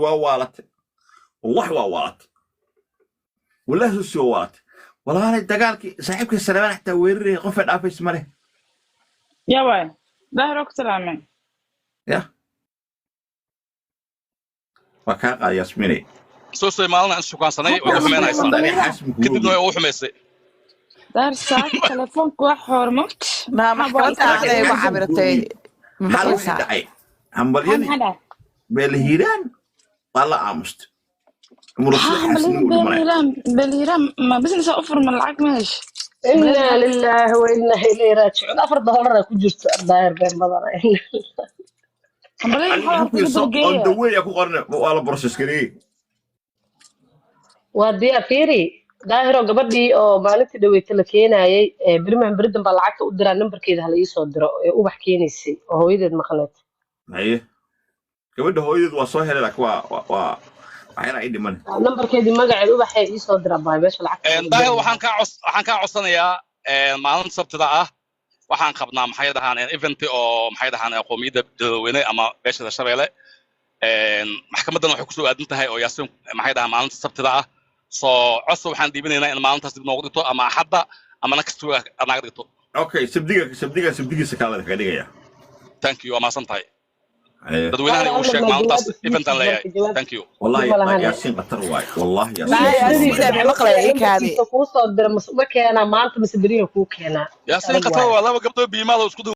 ووالت والله ووالت والله سوسي ووالت والله أنا دقالك صاحبك السلام حتى ويري قفل عافيس ماله يا واي ظهرك سلامين يا وكاقا ياسميني سوسي مالنا أنت شكرا سنة يا وحمينا سلام يسا أنا حاسم كدبنا وحميسي ظهر ساعة تلفونك وحور مكت ما محكمة عقلي وعبرتي حلو مقلسة دعي همبليدي هذا بالهيران والله عمست مرسل حاسم بالهيران ما بزنس أوفر من العقد ماشي إنا لله وإنا إليه راجعون $4 كجرت الداير بين بدنا بالهيران حوار يمكن on the تقدر way يكون قرن ولا بروسس كذي ودي أفيري daahiro gabadhii oo maalintii dhaweeyay la keenayay Birmingham Britain baa lacagta u diraa numberkeeda hala ii soo diro ee ubax keenaysay oo hooyadeed maqneed haye gabadha hooyadeed waa soo helay laakiin waa waxayna ay dhiman numberkeedii magaceeda ubaxay ii soo dira baa meesha lacagta daahir waxaan ka codsanayaa maalinta sabtida ah waxaan qabnaa maxay dhahaan event oo maxay dhahaan qowmiyadda dadweyne ama beeshada Shabeelle maxkamadan waxay ku soo aadan tahay oo yaasiin maxay dhahaan maalinta sabtida ah soo cusub waxaan diibinaynaa in maalintaas dib noogu dhigto ama axadda ama next week anaga dhigto okay sabdigiisa kala ka dhigaya thank you ama santahay dadweynaha uu sheeg maalintaas event aan leeyahay thank you wallahi yaasiin qatar waay wallahi yaasiin maqlay kaadi ku soo dira ma keena maanta mise bariga ku keena yaasiin qatar waa laba gabdhood biimaada isku